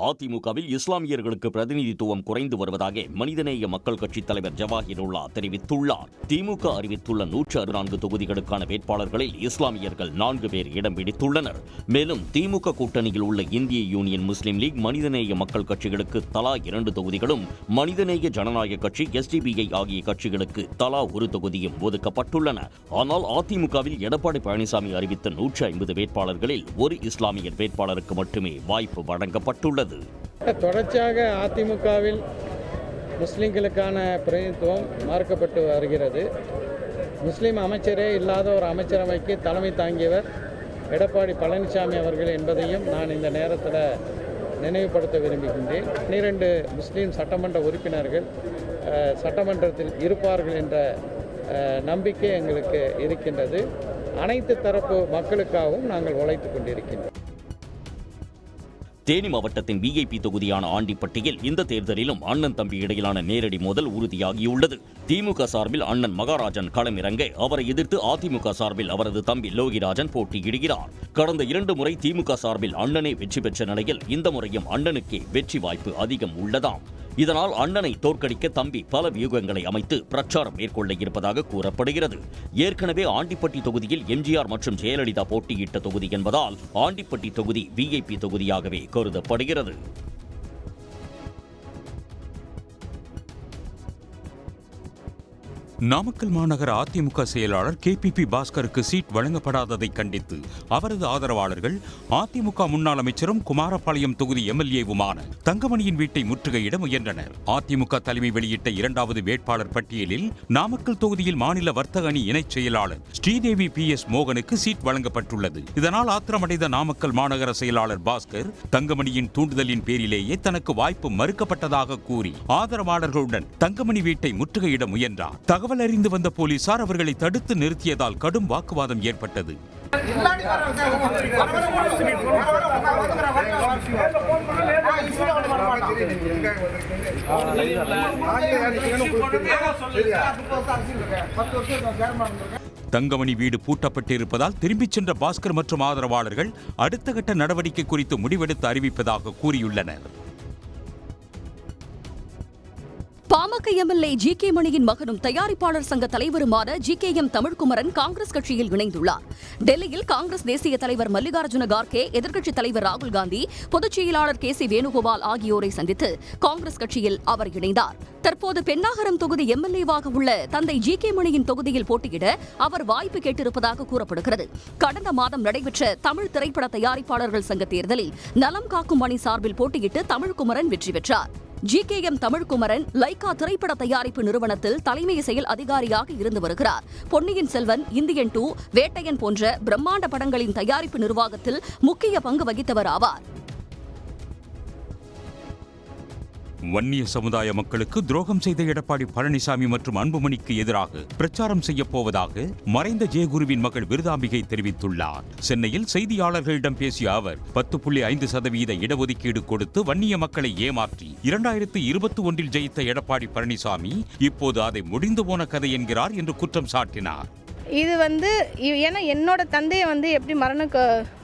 அதிமுகவில் இஸ்லாமியர்களுக்கு பிரதிநிதித்துவம் குறைந்து வருவதாக மனிதநேய மக்கள் கட்சித் தலைவர் ஜவாஹிருல்லா தெரிவித்துள்ளார். திமுக அறிவித்துள்ள 164 தொகுதிகளுக்கான வேட்பாளர்களில் இஸ்லாமியர்கள் 4 பேர் இடம் பிடித்துள்ளனர். மேலும் திமுக கூட்டணியில் உள்ள இந்திய யூனியன் முஸ்லீம் லீக், மனிதநேய மக்கள் கட்சிகளுக்கு தலா 2 தொகுதிகளும், மனிதநேய ஜனநாயக கட்சி, SDPI ஆகிய கட்சிகளுக்கு தலா 1 தொகுதியும் ஒதுக்கப்பட்டுள்ளன. ஆனால் அதிமுகவில் எடப்பாடி பழனிசாமி அறிவித்த 150 வேட்பாளர்களில் ஒரு இஸ்லாமியர் வேட்பாளருக்கு மட்டுமே வாய்ப்பு வழங்கப்பட்டுள்ளது. தொடர்ச்சியாக அதிமுகவில் முஸ்லிம்களுக்கான பிரதிநிதித்துவம் மறுக்கப்பட்டு வருகிறது. முஸ்லீம் அமைச்சரே இல்லாத ஒரு அமைச்சரவைக்கு தலைமை தாங்கியவர் எடப்பாடி பழனிசாமி அவர்கள் என்பதையும் நான் இந்த நேரத்தில் நினைவுபடுத்த விரும்புகின்றேன். 12 முஸ்லீம் சட்டமன்ற உறுப்பினர்கள் சட்டமன்றத்தில் இருப்பார்கள் என்ற நம்பிக்கை எங்களுக்கு இருக்கின்றது. அனைத்து தரப்பு மக்களுக்காகவும் நாங்கள் உழைத்துக் கொண்டிருக்கின்றோம். தேனி மாவட்டத்தின் VIP தொகுதியான ஆண்டிப்பட்டியில் இந்த தேர்தலிலும் அண்ணன் தம்பி இடையிலான நேரடி மோதல் உறுதியாகியுள்ளது. திமுக சார்பில் அண்ணன் மகாராஜன் களமிறங்க, அவரை எதிர்த்து அதிமுக சார்பில் அவரது தம்பி லோகிராஜன் போட்டியிடுகிறார். கடந்த 2 முறை திமுக சார்பில் அண்ணனே வெற்றி பெற்ற நிலையில் இந்த முறையும் அண்ணனுக்கே வெற்றி வாய்ப்பு அதிகம் உள்ளதாம். இதனால் அண்ணனை தோற்கடிக்க தம்பி பல வியூகங்களை அமைத்து பிரச்சாரம் மேற்கொள்ள இருப்பதாக கூறப்படுகிறது. ஏற்கனவே ஆண்டிப்பட்டி தொகுதியில் MGR மற்றும் ஜெயலலிதா போட்டியிட்ட தொகுதி என்பதால் ஆண்டிப்பட்டி தொகுதி VIP தொகுதியாகவே கருதப்படுகிறது. நாமக்கல் மாநகர அதிமுக செயலாளர் KPP பாஸ்கருக்கு சீட் வழங்கப்படாததை கண்டித்து அவரது ஆதரவாளர்கள் அதிமுக முன்னாள் அமைச்சரும் குமாரபாளையம் தொகுதி MLA-வுமான தங்கமணியின் வீட்டை முற்றுகையிட முயன்றனர். அதிமுக தலைமை வெளியிட்ட 2வது வேட்பாளர் பட்டியலில் நாமக்கல் தொகுதியில் மாநில வர்த்தக அணி இணைச் செயலாளர் ஸ்ரீதேவி PS மோகனுக்கு சீட் வழங்கப்பட்டுள்ளது. இதனால் ஆத்திரமடைந்த நாமக்கல் மாநகர செயலாளர் பாஸ்கர் தங்கமணியின் தூண்டுதலின் பேரிலேயே தனக்கு வாய்ப்பு மறுக்கப்பட்டதாக கூறி ஆதரவாளர்களுடன் தங்கமணி வீட்டை முற்றுகையிட முயன்றார். தகவல் அறிந்து வந்த போலீசார் அவர்களை தடுத்து நிறுத்தியதால் கடும் வாக்குவாதம் ஏற்பட்டது. தங்கமணி வீடு பூட்டப்பட்டிருப்பதால் திரும்பிச் சென்ற பாஸ்கர் மற்றும் ஆதரவாளர்கள் அடுத்த கட்ட நடவடிக்கை குறித்து முடிவெடுத்து அறிவிப்பதாக கூறியுள்ளனர். பாமக MLA GK மணியின் மகனும் தயாரிப்பாளர் சங்க தலைவருமான GKM தமிழ்குமரன் காங்கிரஸ் கட்சியில் இணைந்துள்ளார். டெல்லியில் காங்கிரஸ் தேசிய தலைவர் மல்லிகார்ஜுன கார்கே, எதிர்க்கட்சித் தலைவர் ராகுல் காந்தி, பொதுச் செயலாளர் KC வேணுகோபால் ஆகியோரை சந்தித்து காங்கிரஸ் கட்சியில் அவர் இணைந்தார். தற்போது பென்னாகரம் தொகுதி MLA-வாக உள்ள தந்தை GK மணியின் தொகுதியில் போட்டியிட அவர் வாய்ப்பு கேட்டிருப்பதாக கூறப்படுகிறது. கடந்த மாதம் நடைபெற்ற தமிழ் திரைப்பட தயாரிப்பாளர்கள் சங்க தேர்தலில் நலம் காக்கும் அணி சார்பில் போட்டியிட்டு தமிழ்குமரன் வெற்றி பெற்றார். GKM தமிழ்குமரன் லைகா திரைப்பட தயாரிப்பு நிறுவனத்தில் தலைமை செயல் அதிகாரியாக இருந்து வருகிறார். பொன்னியின் செல்வன், இந்தியன் 2, வேட்டையன் போன்ற பிரம்மாண்ட படங்களின் தயாரிப்பு நிர்வாகத்தில் முக்கிய பங்கு வகித்தவர் ஆவார். வன்னிய சமுதாய மக்களுக்கு துரோகம் செய்த எடப்பாடி பழனிசாமி மற்றும் அன்புமணிக்கு எதிராக பிரச்சாரம் செய்யப்போவதாக மறைந்த ஜெயகுருவின் மகள் விருதாம்பிகை தெரிவித்துள்ளார். சென்னையில் செய்தியாளர்களிடம் பேசிய அவர் 10.5% இடஒதுக்கீடு கொடுத்து வன்னிய மக்களை ஏமாற்றி 2021 ஜெயித்த எடப்பாடி பழனிசாமி இப்போது அதை முடிந்து போன கதை என்கிறார் என்று குற்றம் சாட்டினார். இது ஏன்னா என்னோட தந்தையை எப்படி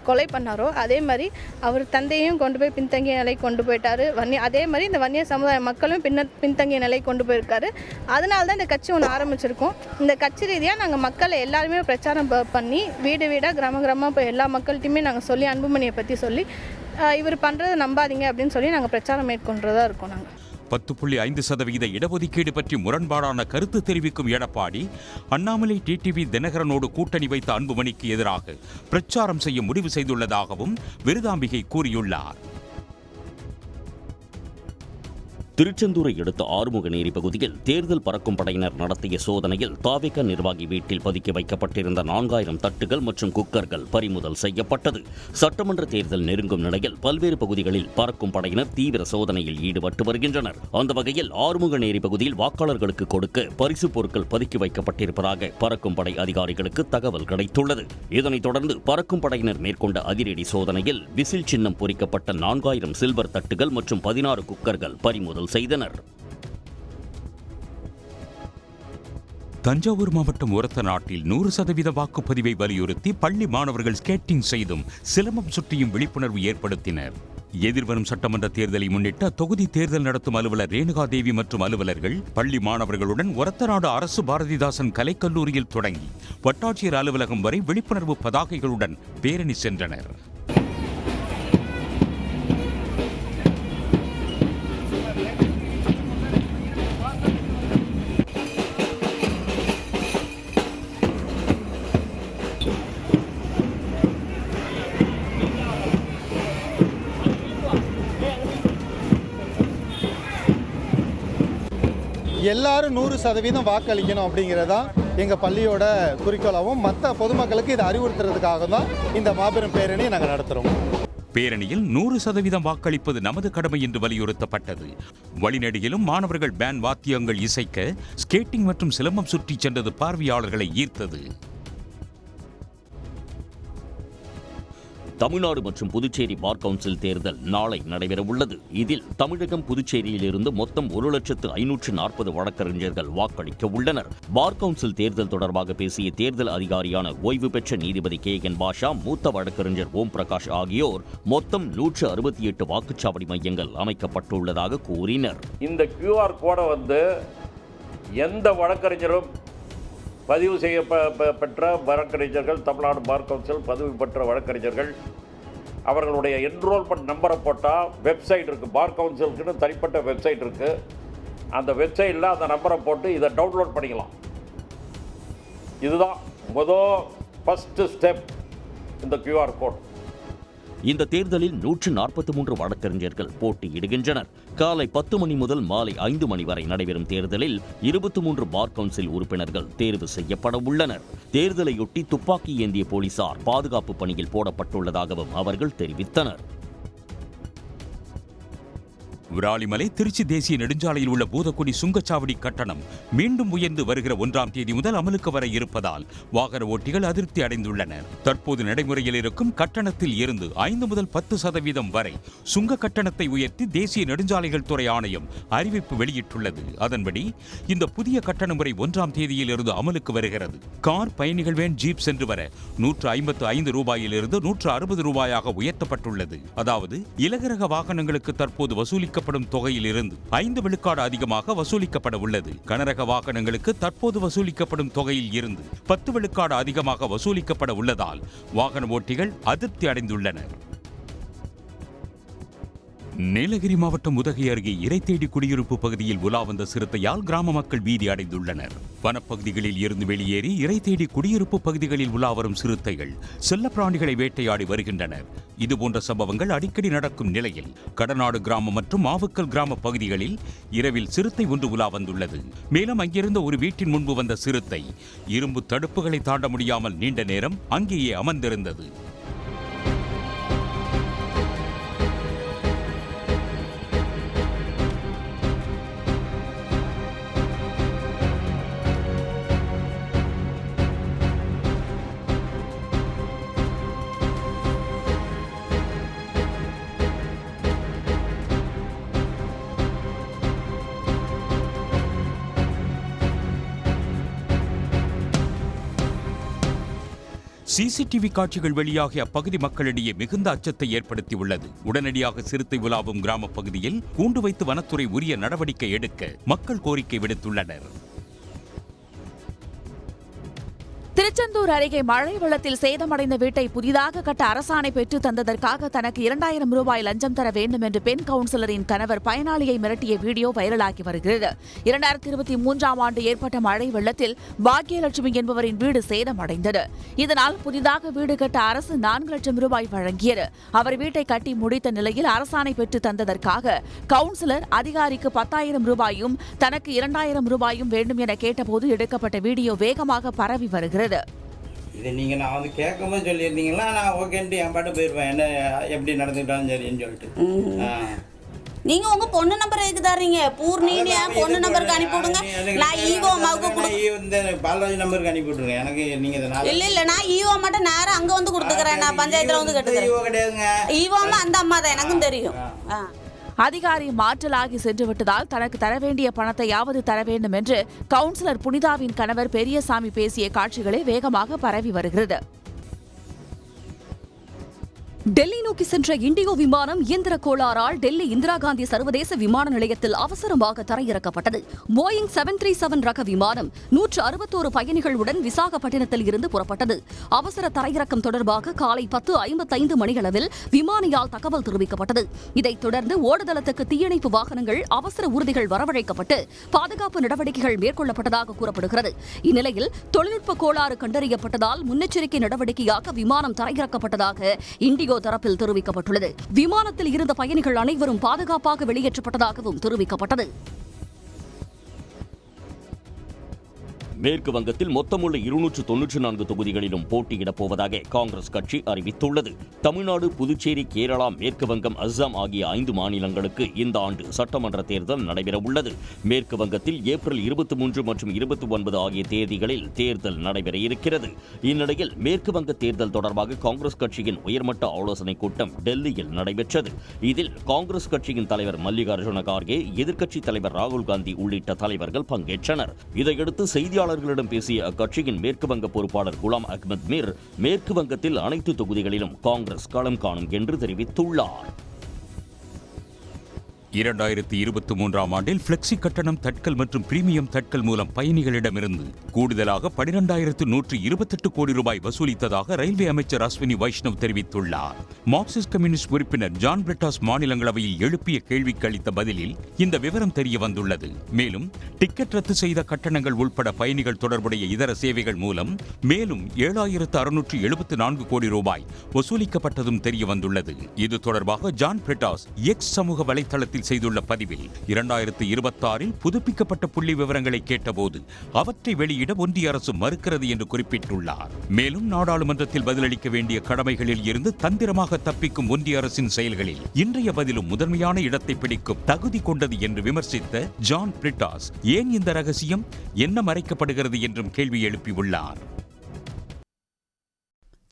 கொலை பண்ணாரோ அதே மாதிரி அவர் தந்தையும் கொண்டு போய் பின்தங்கிய நிலை கொண்டு போயிட்டாரு. அதே மாதிரி இந்த வன்னிய சமுதாய மக்களும் பின்தங்கிய நிலை கொண்டு போயிருக்காரு. அதனால தான் இந்த கட்சி ஒன்று ஆரம்பிச்சிருக்கோம். இந்த கட்சி ரீதியாக நாங்கள் மக்களை எல்லாருமே பிரச்சாரம் பண்ணி வீடு வீடாக கிராமமாக போய் எல்லா மக்கள்கிட்டையுமே நாங்கள் சொல்லி அன்புமணியை பற்றி சொல்லி இவர் பண்ணுறதை நம்பாதீங்க அப்படின்னு சொல்லி நாங்கள் பிரச்சாரம் மேற்கொண்டுறதா இருக்கோம். நாங்கள் 10.5% இடஒதுக்கீடு பற்றி முரண்பாடான கருத்து தெரிவிக்கும் எடப்பாடி அண்ணாமலை TTV தினகரனோடு கூட்டணி வைத்த அன்புமணிக்கு எதிராக பிரச்சாரம் செய்ய முடிவு செய்துள்ளதாகவும் விருதாம்பிகை கூறியுள்ளார். திருச்செந்தூரை அடுத்த ஆறுமுகநேரி பகுதியில் தேர்தல் பறக்கும் படையினர் நடத்திய சோதனையில் தாவேக நிர்வாகி வீட்டில் பதுக்கி வைக்கப்பட்டிருந்த 4000 தட்டுகள் மற்றும் குக்கர்கள் பறிமுதல் செய்யப்பட்டது. சட்டமன்ற தேர்தல் நெருங்கும் நிலையில் பல்வேறு பகுதிகளில் பறக்கும் படையினர் தீவிர சோதனையில் ஈடுபட்டு வருகின்றனர். அந்த வகையில் ஆறுமுகநேரி பகுதியில் வாக்காளர்களுக்கு கொடுக்க பரிசு பொருட்கள் பதுக்கி வைக்கப்பட்டிருப்பதாக பறக்கும் படை அதிகாரிகளுக்கு தகவல் கிடைத்துள்ளது. இதனைத் தொடர்ந்து பறக்கும் படையினர் மேற்கொண்ட அதிரடி சோதனையில் விசில் சின்னம் பொறிக்கப்பட்ட 4000 சில்வர் தட்டுகள் மற்றும் 16 குக்கர்கள் பறிமுதல் செய்தனர். தஞ்சாவூர் மாவட்டம் ஒரத்தநாட்டில் 100% வாக்குப்பதிவை வலியுறுத்தி பள்ளி மாணவர்கள் ஸ்கேட்டிங் செய்தும் சிலம்பம் சுற்றியும் விழிப்புணர்வு ஏற்படுத்தினர். எதிர்வரும் சட்டமன்ற தேர்தலை முன்னிட்டு தொகுதி தேர்தல் நடத்தும் அலுவலர் ரேணுகா தேவி மற்றும் அலுவலர்கள் பள்ளி மாணவர்களுடன் ஒரத்தநாடு அரசு பாரதிதாசன் கலைக்கல்லூரியில் தொடங்கி வட்டாட்சியர் அலுவலகம் வரை விழிப்புணர்வு பதாகைகளுடன் பேரணி சென்றனர். எல்லாரும் 100% வாக்களிக்கணும் அப்படிங்கிறதான் எங்கள் பள்ளியோட குறிக்கோளாகவும் மற்ற பொதுமக்களுக்கு இதை அறிவுறுத்துறதுக்காக தான் இந்த மாபெரும் பேரணியை நாங்கள் நடத்துகிறோம். பேரணியில் 100% வாக்களிப்பது நமது கடமை என்று வலியுறுத்தப்பட்டது. வழிநெடுகிலும் மாணவர்கள் பேண்ட் வாத்தியங்கள் இசைக்க ஸ்கேட்டிங் மற்றும் சிலம்பம் சுற்றி சென்றது பார்வையாளர்களை ஈர்த்தது. தமிழ்நாடு மற்றும் புதுச்சேரி பார் கவுன்சில் தேர்தல் நாளை நடைபெறவுள்ளது. இதில் தமிழகம், புதுச்சேரியிலிருந்து மொத்தம் 1,540,000 வழக்கறிஞர்கள் வாக்களிக்க உள்ளனர். பார் கவுன்சில் தேர்தல் தொடர்பாக பேசிய தேர்தல் அதிகாரியான ஓய்வு பெற்ற நீதிபதி KN பாஷா, மூத்த வழக்கறிஞர் ஓம் பிரகாஷ் ஆகியோர் மொத்தம் 168 வாக்குச்சாவடி மையங்கள் அமைக்கப்பட்டுள்ளதாக கூறினர். இந்த QR கோடை எந்த வழக்கறிஞரும் பதிவு செய்யப்பெற்ற வழக்கறிஞர்கள், தமிழ்நாடு பார் கவுன்சில் பதிவு பெற்ற வழக்கறிஞர்கள் அவர்களுடைய என்ரோல்மெண்ட் நம்பரை போட்டால் வெப்சைட் இருக்குது. பார் கவுன்சிலுக்குன்னு தனிப்பட்ட வெப்சைட் இருக்குது. அந்த வெப்சைட்டில் அந்த நம்பரை போட்டு இதை டவுன்லோட் பண்ணிக்கலாம். இதுதான் ஃபஸ்ட்டு ஸ்டெப் இந்த QR கோட். இந்த தேர்தலில் 143 வழக்கறிஞர்கள் போட்டியிடுகின்றனர். காலை 10 மணி முதல் மாலை 5 மணி வரை நடைபெறும் தேர்தலில் 23 பார் கவுன்சில் உறுப்பினர்கள் தேர்வு செய்யப்பட உள்ளனர். தேர்தலையொட்டி துப்பாக்கி ஏந்திய போலீசார் பாதுகாப்பு பணியில் போடப்பட்டுள்ளதாகவும் அவர்கள் தெரிவித்தனர். விராலிமலை திருச்சி தேசிய நெடுஞ்சாலையில் உள்ள பூதக்குடி சுங்கச்சாவடி கட்டணம் மீண்டும் உயர்ந்து வருகிற 1ஆம் தேதி முதல் அமலுக்கு வர இருப்பதால் வாகன ஓட்டிகள் அதிருப்தி அடைந்துள்ளனர். தற்போது நடைமுறையில் இருக்கும் கட்டணத்தில் இருந்து 5 முதல் 10% வரை சுங்க கட்டணத்தை உயர்த்தி தேசிய நெடுஞ்சாலைகள் துறை ஆணையம் அறிவிப்பு வெளியிட்டுள்ளது. அதன்படி இந்த புதிய கட்டண முறை 1ஆம் தேதியிலிருந்து அமலுக்கு வருகிறது. கார், பயணிகள் வேன், ஜீப் சென்று வர 155 ரூபாயிலிருந்து 160 ரூபாயாக உயர்த்தப்பட்டுள்ளது. அதாவது இலகுரக வாகனங்களுக்கு தற்போது வசூலிக்கப்படும் தொகையில் இருந்து 5 விழுக்காடு அதிகமாக வசூலிக்கப்பட உள்ளது. கனரக வாகனங்களுக்கு தற்போது வசூலிக்கப்படும் தொகையில் இருந்து 10 விழுக்காடு அதிகமாக வசூலிக்கப்பட உள்ளதால் வாகன ஓட்டிகள் அதிருப்தி அடைந்துள்ளனர். நீலகிரி மாவட்டம் உதகை அருகே இரைத்தேடி குடியிருப்பு பகுதியில் உலா வந்த சிறுத்தையால் கிராம மக்கள் பீதி அடைந்துள்ளனர். வனப்பகுதிகளில் இருந்து வெளியேறி இரைத்தேடி குடியிருப்பு பகுதிகளில் உலா வரும் சிறுத்தைகள் செல்லப்பிராணிகளை வேட்டையாடி வருகின்றனர். இதுபோன்ற சம்பவங்கள் அடிக்கடி நடக்கும் நிலையில் கடநாடு கிராமம் மற்றும் மாவுக்கல் கிராம பகுதிகளில் இரவில் சிறுத்தை ஒன்று உலா வந்துள்ளது. மேலும் அங்கிருந்த ஒரு வீட்டின் முன்பு வந்த சிறுத்தை இரும்பு தடுப்புகளை தாண்ட முடியாமல் நீண்ட நேரம் அங்கேயே அமர்ந்திருந்தது. சிசிடிவி காட்சிகள் வெளியாகி அப்பகுதி மக்களிடையே மிகுந்த அச்சத்தை ஏற்படுத்தியுள்ளது. உடனடியாக சிறுத்தை உலாவும் கிராம பகுதியில் கூண்டு வைத்து வனத்துறை உரிய நடவடிக்கை எடுக்க மக்கள் கோரிக்கை விடுத்துள்ளனர். திருச்செந்தூர் அருகே மழை வெள்ளத்தில் சேதமடைந்த வீட்டை புதிதாக கட்ட அரசாணை பெற்று தந்ததற்காக தனக்கு 2000 ரூபாய் லஞ்சம் தர வேண்டும் என்று பெண் கவுன்சிலரின் கணவர் பயனாளியை மிரட்டிய வீடியோ வைரலாகி வருகிறது. 2023ஆம் ஆண்டு ஏற்பட்ட மழை வெள்ளத்தில் பாக்யலட்சுமி என்பவரின் வீடு சேதமடைந்தது. இதனால் புதிதாக வீடு கட்ட அரசு 4 லட்சம் ரூபாய் வழங்கியது. அவர் வீட்டை கட்டி முடித்த நிலையில் அரசாணை பெற்று தந்ததற்காக கவுன்சிலர் அதிகாரிக்கு 10,000 ரூபாயும் தனக்கு 2000 ரூபாயும் வேண்டும் என கேட்டபோது எடுக்கப்பட்ட வீடியோ வேகமாக பரவி வருகிறது. இதை நீங்கள் நான் கேட்கும்போது சொல்லியிருந்தீங்களா, நான் ஓகேன்ட்டு என் பாட்டு போயிடுவேன், என்ன எப்படி நடந்துக்கிட்டாலும் சரின்னு சொல்லிட்டு. நீங்க உங்க பொண்ணு நம்பர் எதுக்கு தர்றீங்க? பூர்ணின்னு என் பொண்ணு நம்பருக்கு அனுப்பி விடுங்க. நான் ஈவோ அம்மாவுக்கு இந்த பாலராஜ் நம்பருக்கு அனுப்பி விட்டுருங்க. எனக்கு நீங்க இல்ல நான் ஈவோ அம்மாட்ட நேரம் அங்க வந்து கொடுத்துக்கிறேன். நான் பஞ்சாயத்துல வந்து கட்டுக்கிறேன். ஈவோ கிடையாதுங்க. ஈவோ அம்மா அந்த அம்மா தான், எனக்கும் தெரியும். அதிகாரி மாற்றலாகி சென்றுவிட்டதால் தனக்கு தர வேண்டிய பணத்தையாவது தர வேண்டும் என்று கவுன்சிலர் புனிதாவின் கணவர் பெரியசாமி பேசிய காட்சிகளே வேகமாக பரவி வருகிறது. டெல்லி நோக்கி சென்ற இண்டிகோ விமானம் இயந்திர கோளாறால் டெல்லி இந்திரா காந்தி சர்வதேச விமான நிலையத்தில் அவசரமாக தரையிறக்கப்பட்டது. போயிங் 737 ரக விமானம் 161 பயணிகளுடன் விசாகப்பட்டினத்தில் இருந்து புறப்பட்டது. அவசர தரையிறக்கம் தொடர்பாக காலை 10:55 மணியளவில் விமானியால் தகவல் தெரிவிக்கப்பட்டது. இதைத் தொடர்ந்து ஓடுதளத்துக்கு தீயணைப்பு வாகனங்கள், அவசர ஊர்திகள் வரவழைக்கப்பட்டு பாதுகாப்பு நடவடிக்கைகள் மேற்கொள்ளப்பட்டதாக கூறப்படுகிறது. இந்நிலையில் தொழில்நுட்ப கோளாறு கண்டறியப்பட்டதால் முன்னெச்சரிக்கை நடவடிக்கையாக விமானம் தரையிறக்கப்பட்டதாக இண்டிகோ தரப்பில் தெரிவிக்கப்பட்டுள்ளது. விமானத்தில் இருந்த பயணிகள் அனைவரும் பாதுகாப்பாக வெளியேற்றப்பட்டதாகவும் தெரிவிக்கப்பட்டது. மேற்கு வங்கத்தில் மொத்தமுள்ள 294 தொகுதிகளிலும் போட்டியிடப் போவதாக காங்கிரஸ் கட்சி அறிவித்துள்ளது. தமிழ்நாடு, புதுச்சேரி, கேரளா, மேற்கு வங்கம், அஸ்ஸாம் ஆகிய 5 மாநிலங்களுக்கு இந்த ஆண்டு சட்டமன்ற தேர்தல் நடைபெறவுள்ளது. மேற்கு வங்கத்தில் ஏப்ரல் 23 மற்றும் 29 ஆகிய தேதிகளில் தேர்தல் நடைபெற இருக்கிறது. இந்நிலையில் மேற்கு வங்க தேர்தல் தொடர்பாக காங்கிரஸ் கட்சியின் உயர்மட்ட ஆலோசனைக் கூட்டம் டெல்லியில் நடைபெற்றது. இதில் காங்கிரஸ் கட்சியின் தலைவர் மல்லிகார்ஜுன கார்கே, எதிர்க்கட்சித் தலைவர் ராகுல் காந்தி உள்ளிட்ட தலைவர்கள் பங்கேற்றனர். இதையடுத்து செய்தியாளர்களிடம் பேசிய அக்கட்சியின் மேற்கு வங்க பொறுப்பாளர் குலாம் அஹ்மத் மீர், மேற்கு வங்கத்தில் அனைத்து தொகுதிகளிலும் காங்கிரஸ் களம் காணும் என்று தெரிவித்துள்ளார். 2023ஆம் ஆண்டில் பிளெக்சி கட்டணம் தட்கல் மற்றும் பிரீமியம் தட்கல் மூலம் பயணிகளிடமிருந்து கூடுதலாக 12,128 கோடி ரூபாய் வசூலித்ததாக ரயில்வே அமைச்சர் அஸ்வினி வைஷ்ணவ் தெரிவித்துள்ளார். மார்க்சிஸ்ட் கம்யூனிஸ்ட் உறுப்பினர் ஜான் பிரிட்டாஸ் மாநிலங்களவையில் எழுப்பிய கேள்விக்கு அளித்த பதிலில் இந்த விவரம் தெரிய வந்துள்ளது. மேலும் டிக்கெட் ரத்து செய்த கட்டணங்கள் உட்பட பயணிகள் தொடர்புடைய இதர சேவைகள் மூலம் மேலும் 7,674 கோடி ரூபாய் வசூலிக்கப்பட்டதும் தெரிய வந்துள்ளது. இது தொடர்பாக ஜான் பிரிட்டாஸ் எக்ஸ் சமூக வலைதளத்தில் செய்துள்ள பதிவில் 2026இல் புதுப்பிக்கப்பட்ட புள்ளி விவரங்களை கேட்டபோது அவற்றை வெளியிட ஒன்றிய அரசு மறுக்கிறது என்று குறிப்பிட்டுள்ளார். மேலும் நாடாளுமன்றத்தில் பதிலளிக்க வேண்டிய கடமைகளில் இருந்து தந்திரமாக தப்பிக்கும் ஒன்றிய அரசின் செயல்களில் இன்றைய பதிலும் முதன்மையான இடத்தை பிடிக்கும் தகுதி கொண்டது என்று விமர்சித்த ஜான் பிரிட்டாஸ் ஏன் இந்த ரகசியம் என்ன மறைக்கப்படுகிறது என்றும் கேள்வி எழுப்பியுள்ளார்.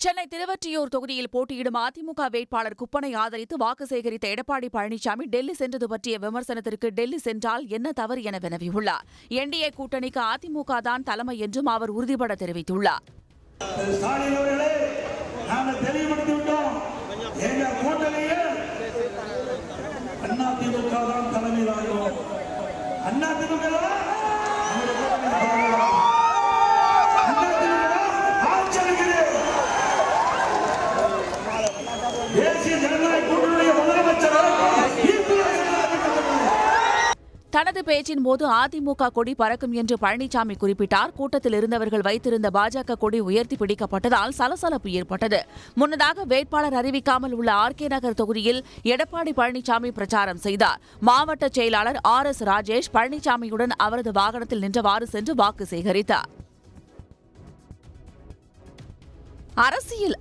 சென்னை திருவொற்றியூர் தொகுதியில் போட்டியிடும் அதிமுக வேட்பாளர் குப்பனை ஆதரித்து வாக்கு சேகரித்த எடப்பாடி பழனிசாமி டெல்லி சென்றது பற்றிய விமர்சனத்திற்கு டெல்லி சென்றால் என்ன தவறு என வினவியுள்ளார். என்டிஏ கூட்டணிக்கு அதிமுக தான் தலைமை என்றும் அவர் உறுதிபட தெரிவித்துள்ளார். தனது பேச்சின் போது அதிமுக கொடி பறக்கும் என்று பழனிசாமி குறிப்பிட்டார். கூட்டத்தில் இருந்தவர்கள் வைத்திருந்த பாஜக கொடி உயர்த்தி பிடிக்கப்பட்டதால் சலசலப்பு ஏற்பட்டது. முன்னதாக வேட்பாளர் அறிவிக்காமல் உள்ள ஆர்கே நகர் தொகுதியில் எடப்பாடி பழனிசாமி பிரச்சாரம் செய்தார். மாவட்ட செயலாளர் RS ராஜேஷ் பழனிசாமியுடன் அவரது வாகனத்தில் நின்றவாறு சென்று வாக்கு சேகரித்தார். அரசியல்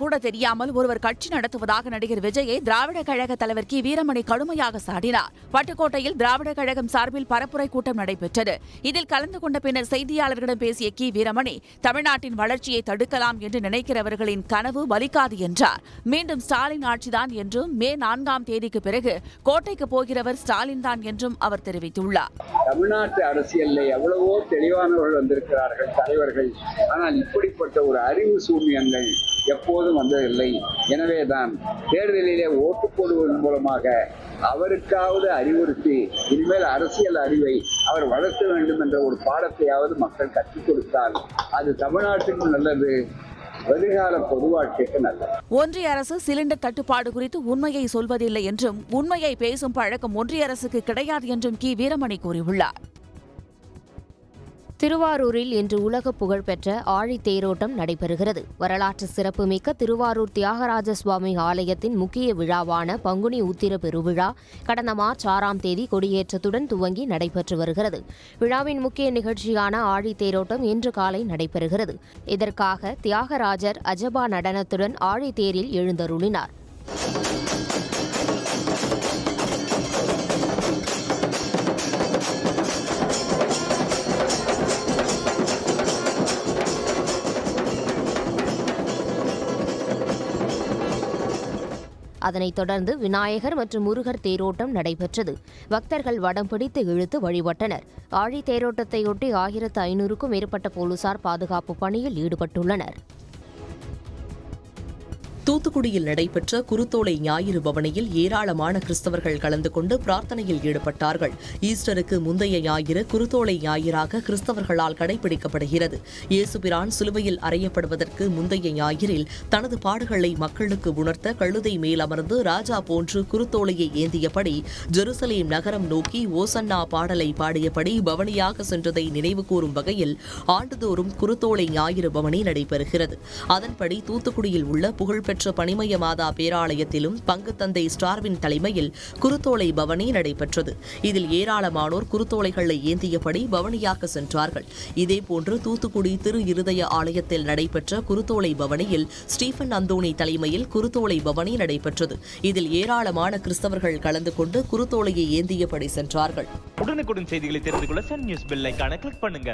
கூட தெரியாமல் ஒருவர் கட்சி நடத்துவதாக நடிகர் விஜயை திராவிட கழக தலைவர் கி வீரமணி கடுமையாக சாடினார். பட்டுக்கோட்டையில் திராவிட கழகம் சார்பில் பரப்புரை கூட்டம் நடைபெற்றது. இதில் கலந்து கொண்ட பின்னர் செய்தியாளர்களிடம் பேசிய கி வீரமணி, தமிழ்நாட்டின் வளர்ச்சியை தடுக்கலாம் என்று நினைக்கிறவர்களின் கனவு பலிக்காது என்றார். மீண்டும் ஸ்டாலின் ஆட்சிதான் என்றும் மே 4ஆம் தேதிக்கு பிறகு கோட்டைக்கு போகிறவர் ஸ்டாலின் தான் என்றும் அவர் தெரிவித்துள்ளார். தமிழ்நாட்டு அரசியலில் எவ்வளவோ தெளிவானவர்கள் வந்திருக்கிறார்கள், தலைவர்கள். ஆனால் இப்படிப்பட்ட ஒரு அறிவு சூன்யங்கள் எப்போதும் வந்ததில்லை. எனவேதான் தேர்தலிலே ஓட்டு போடுவதன் மூலமாக அவருக்காவது அறிவுறுத்தி இனிமேல் அரசியல் அறிவை அவர் வளர்த்த வேண்டும் என்ற ஒரு பாடத்தையாவது மக்கள் கற்றுக் கொடுத்தால் அது தமிழ்நாட்டுக்கும் நல்லது, எதிர்கால பொது வாழ்க்கைக்கு நல்லது. ஒன்றிய அரசு சிலிண்டர் தட்டுப்பாடு குறித்து உண்மையை சொல்வதில்லை என்றும் உண்மையை பேசும் பழக்கம் ஒன்றிய அரசுக்கு கிடையாது என்றும் கி வீரமணி கூறியுள்ளார். திருவாரூரில் இன்று உலக புகழ்பெற்ற ஆழி தேரோட்டம் நடைபெறுகிறது. வரலாற்று சிறப்புமிக்க திருவாரூர் தியாகராஜ சுவாமி ஆலயத்தின் முக்கிய விழாவான பங்குனி உத்திர பெருவிழா கடந்த மார்ச் 6ஆம் தேதி கொடியேற்றத்துடன் துவங்கி நடைபெற்று வருகிறது. விழாவின் முக்கிய நிகழ்ச்சியான ஆழி தேரோட்டம் இன்று காலை நடைபெறுகிறது. இதற்காக தியாகராஜர் அஜபா நடனத்துடன் ஆழி தேரில் எழுந்தருளினார். அதனைத் தொடர்ந்து விநாயகர் மற்றும் முருகர் தேரோட்டம் நடைபெற்றது. பக்தர்கள் வடம் பிடித்து இழுத்து வழிபட்டனர். ஆழி தேரோட்டத்தையொட்டி 1500க்கும் மேற்பட்ட போலீசார் பாதுகாப்பு பணியில் ஈடுபட்டுள்ளனர். தூத்துக்குடியில் நடைபெற்ற குருத்தோலை ஞாயிறு பவனியில் ஏராளமான கிறிஸ்தவர்கள் கலந்து கொண்டு பிரார்த்தனையில் ஈடுபட்டார்கள். ஈஸ்டருக்கு முந்தைய ஞாயிறு குருத்தோலை ஞாயிறாக கிறிஸ்தவர்களால் கடைபிடிக்கப்படுகிறது. இயேசுபிரான் சிலுவையில் அறையப்படுவதற்கு முந்தைய ஞாயிறில் தனது பாடுகளை மக்களுக்கு உணர்த்த கழுதை மேல் அமர்ந்து ராஜா போன்று குருத்தோலையை ஏந்தியபடி ஜெருசலேம் நகரம் நோக்கி ஓசன்னா பாடலை பாடியபடி பவனியாக சென்றதை நினைவுகூரும் வகையில் ஆண்டுதோறும் குருத்தோலை ஞாயிறு பவனி நடைபெறுகிறது. அதன்படி தூத்துக்குடியில் உள்ள புகழ்பெற்ற பனிமய மாதா பேராலயத்திலும் பங்குத்தந்தை ஸ்டார்வின் தலைமையில் குருத்தோலை பவனி நடைபெற்றது. இதில் ஏராளமானோர் குருத்தோலைகளை ஏந்தியபடி பவனியாக சென்றார்கள். இதேபோன்று தூத்துக்குடி திரு இருதய ஆலயத்தில் நடைபெற்ற குருத்தோலை பவனியில் ஸ்டீபன் அந்தோணி தலைமையில் குருத்தோலை பவனி நடைபெற்றது. இதில் ஏராளமான கிறிஸ்தவர்கள் கலந்து கொண்டு குருத்தோலையை ஏந்தியபடி சென்றார்கள். உடனுக்குடன் செய்திகளை தெரிந்து கொள்ள சன் நியூஸ் பெல் ஐகானை கிளிக் பண்ணுங்க.